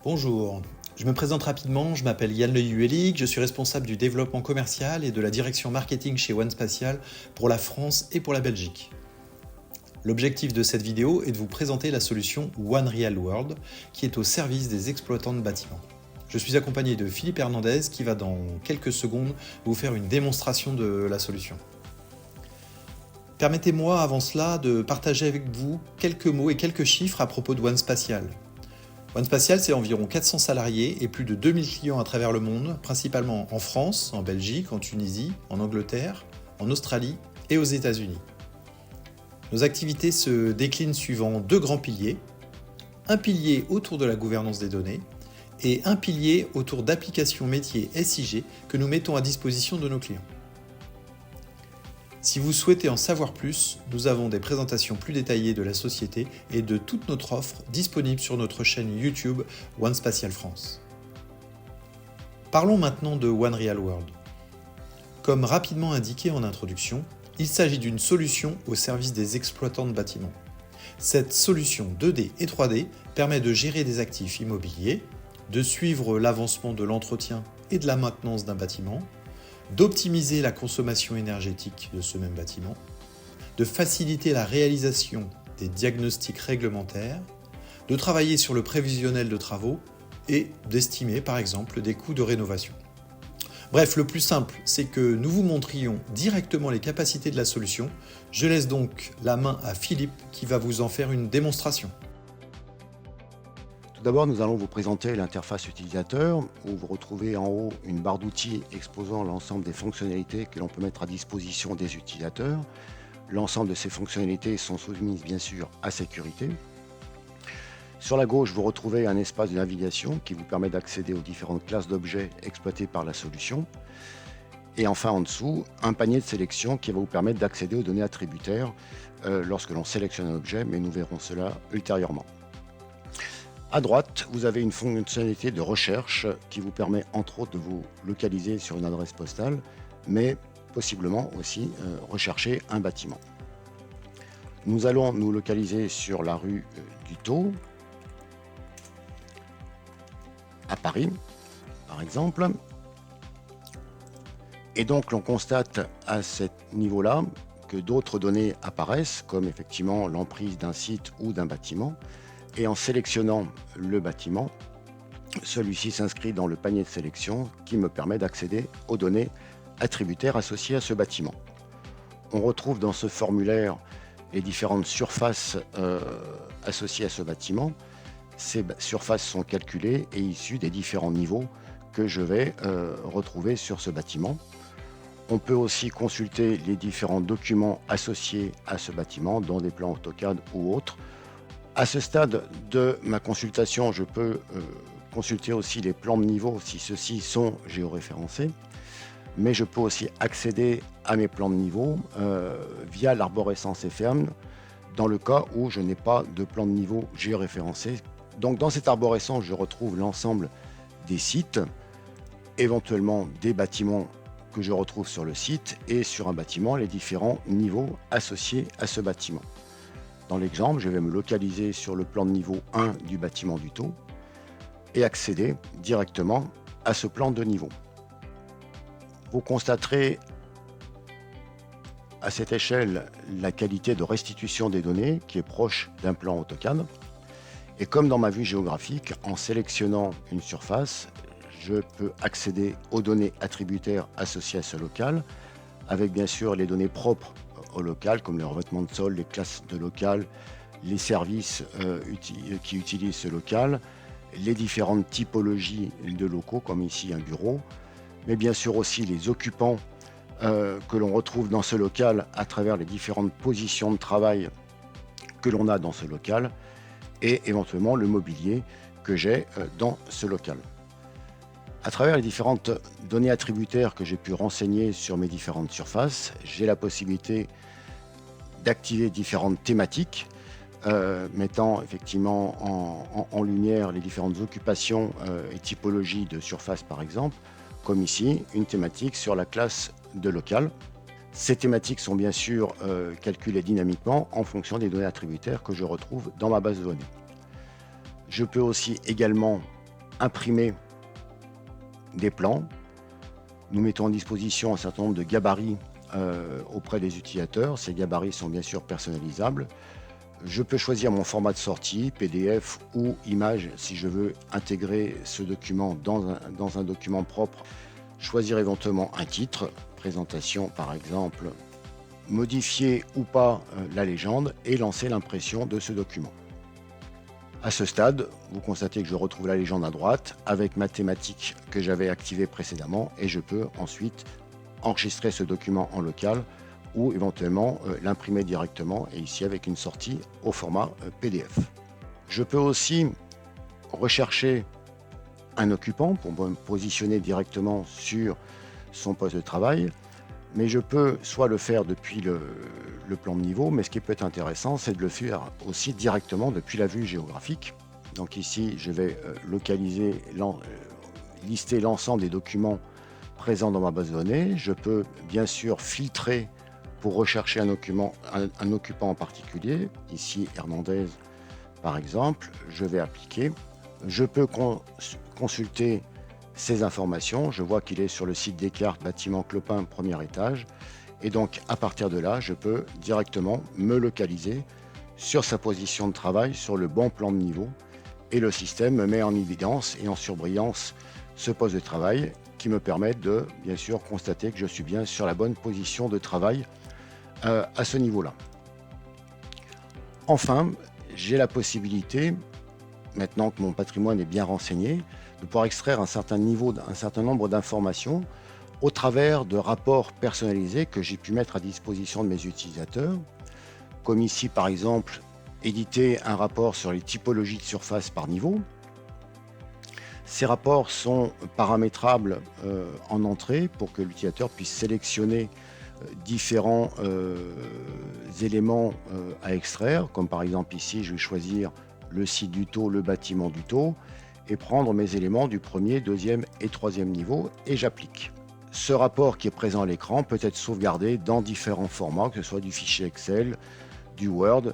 Bonjour, je me présente rapidement, je m'appelle Yann Le Huelic, je suis responsable du développement commercial et de la direction marketing chez OneSpatial pour la France et pour la Belgique. L'objectif de cette vidéo est de vous présenter la solution One Real World qui est au service des exploitants de bâtiments. Je suis accompagné de Philippe Hernandez qui va dans quelques secondes vous faire une démonstration de la solution. Permettez-moi avant cela de partager avec vous quelques mots et quelques chiffres à propos de OneSpatial. OneSpatial, c'est environ 400 salariés et plus de 2000 clients à travers le monde, principalement en France, en Belgique, en Tunisie, en Angleterre, en Australie et aux États-Unis. Nos activités se déclinent suivant deux grands piliers. Un pilier autour de la gouvernance des données et un pilier autour d'applications métiers SIG que nous mettons à disposition de nos clients. Si vous souhaitez en savoir plus, nous avons des présentations plus détaillées de la société et de toute notre offre disponible sur notre chaîne YouTube OneSpatial France. Parlons maintenant de One Real World. Comme rapidement indiqué en introduction, il s'agit d'une solution au service des exploitants de bâtiments. Cette solution 2D et 3D permet de gérer des actifs immobiliers, de suivre l'avancement de l'entretien et de la maintenance d'un bâtiment, d'optimiser la consommation énergétique de ce même bâtiment, de faciliter la réalisation des diagnostics réglementaires, de travailler sur le prévisionnel de travaux et d'estimer par exemple des coûts de rénovation. Bref, le plus simple, c'est que nous vous montrions directement les capacités de la solution. Je laisse donc la main à Philippe qui va vous en faire une démonstration. Tout d'abord, nous allons vous présenter l'interface utilisateur où vous retrouvez en haut une barre d'outils exposant l'ensemble des fonctionnalités que l'on peut mettre à disposition des utilisateurs. L'ensemble de ces fonctionnalités sont soumises bien sûr à sécurité. Sur la gauche, vous retrouvez un espace de navigation qui vous permet d'accéder aux différentes classes d'objets exploitées par la solution. Et enfin en dessous, un panier de sélection qui va vous permettre d'accéder aux données attributaires lorsque l'on sélectionne un objet, mais nous verrons cela ultérieurement. À droite, vous avez une fonctionnalité de recherche qui vous permet entre autres de vous localiser sur une adresse postale, mais possiblement aussi rechercher un bâtiment. Nous allons nous localiser sur la rue du Thau, à Paris, par exemple. Et donc l'on constate à ce niveau-là que d'autres données apparaissent, comme effectivement l'emprise d'un site ou d'un bâtiment. Et en sélectionnant le bâtiment, celui-ci s'inscrit dans le panier de sélection qui me permet d'accéder aux données attributaires associées à ce bâtiment. On retrouve dans ce formulaire les différentes surfaces associées à ce bâtiment. Ces surfaces sont calculées et issues des différents niveaux que je vais retrouver sur ce bâtiment. On peut aussi consulter les différents documents associés à ce bâtiment, dans des plans AutoCAD ou autres. À ce stade de ma consultation, je peux consulter aussi les plans de niveau si ceux-ci sont géoréférencés, mais je peux aussi accéder à mes plans de niveau via l'arborescence FM dans le cas où je n'ai pas de plan de niveau géoréférencé. Donc dans cette arborescence, je retrouve l'ensemble des sites, éventuellement des bâtiments que je retrouve sur le site et sur un bâtiment, les différents niveaux associés à ce bâtiment. Dans l'exemple, je vais me localiser sur le plan de niveau 1 du bâtiment du Thau et accéder directement à ce plan de niveau. Vous constaterez à cette échelle la qualité de restitution des données qui est proche d'un plan AutoCAD. Et comme dans ma vue géographique, en sélectionnant une surface, je peux accéder aux données attributaires associées à ce local, avec bien sûr les données propres au local, comme le revêtement de sol, les classes de local, les services qui utilisent ce local, les différentes typologies de locaux, comme ici un bureau, mais bien sûr aussi les occupants que l'on retrouve dans ce local à travers les différentes positions de travail que l'on a dans ce local, et éventuellement le mobilier que j'ai dans ce local. À travers les différentes données attributaires que j'ai pu renseigner sur mes différentes surfaces, j'ai la possibilité d'activer différentes thématiques, mettant effectivement en lumière les différentes occupations et typologies de surface par exemple, comme ici, une thématique sur la classe de local. Ces thématiques sont bien sûr calculées dynamiquement en fonction des données attributaires que je retrouve dans ma base de données. Je peux aussi également imprimer des plans. Nous mettons à disposition un certain nombre de gabarits auprès des utilisateurs. Ces gabarits sont bien sûr personnalisables. Je peux choisir mon format de sortie, PDF ou image, si je veux intégrer ce document dans un document propre. Choisir éventuellement un titre, présentation par exemple, modifier ou pas la légende et lancer l'impression de ce document. À ce stade, vous constatez que je retrouve la légende à droite avec ma thématique que j'avais activée précédemment et je peux ensuite enregistrer ce document en local ou éventuellement l'imprimer directement et ici avec une sortie au format PDF. Je peux aussi rechercher un occupant pour me positionner directement sur son poste de travail, mais je peux soit le faire depuis le plan de niveau, mais ce qui peut être intéressant, c'est de le faire aussi directement depuis la vue géographique. Donc ici, je vais lister l'ensemble des documents présents dans ma base de données. Je peux bien sûr filtrer pour rechercher un occupant en particulier. Ici, Hernandez, par exemple, je vais appliquer. Je peux consulter ces informations. Je vois qu'il est sur le site Descartes, bâtiment Clopin, premier étage. Et donc, à partir de là, je peux directement me localiser sur sa position de travail, sur le bon plan de niveau. Et le système me met en évidence et en surbrillance ce poste de travail qui me permet de, bien sûr, constater que je suis bien sur la bonne position de travail à ce niveau-là. Enfin, j'ai la possibilité, maintenant que mon patrimoine est bien renseigné, de pouvoir extraire un certain nombre d'informations au travers de rapports personnalisés que j'ai pu mettre à disposition de mes utilisateurs, comme ici par exemple éditer un rapport sur les typologies de surface par niveau. Ces rapports sont paramétrables en entrée pour que l'utilisateur puisse sélectionner différents éléments à extraire, comme par exemple ici je vais choisir le site du taux, le bâtiment du taux, et prendre mes éléments du premier, deuxième et troisième niveau et j'applique. Ce rapport qui est présent à l'écran peut être sauvegardé dans différents formats, que ce soit du fichier Excel, du Word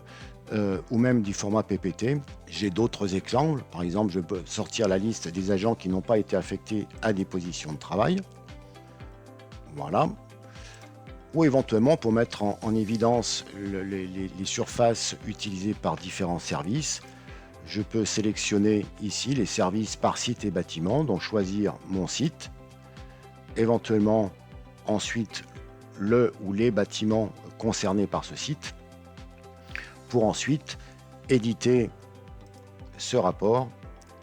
ou même du format PPT. J'ai d'autres exemples, par exemple je peux sortir la liste des agents qui n'ont pas été affectés à des positions de travail. Voilà. Ou éventuellement pour mettre en évidence les surfaces utilisées par différents services. Je peux sélectionner ici les services par site et bâtiment, donc choisir mon site, éventuellement ensuite le ou les bâtiments concernés par ce site, pour ensuite éditer ce rapport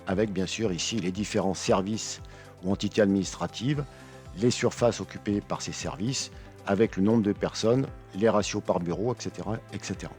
avec bien sûr ici les différents services ou entités administratives, les surfaces occupées par ces services, avec le nombre de personnes, les ratios par bureau, etc., etc.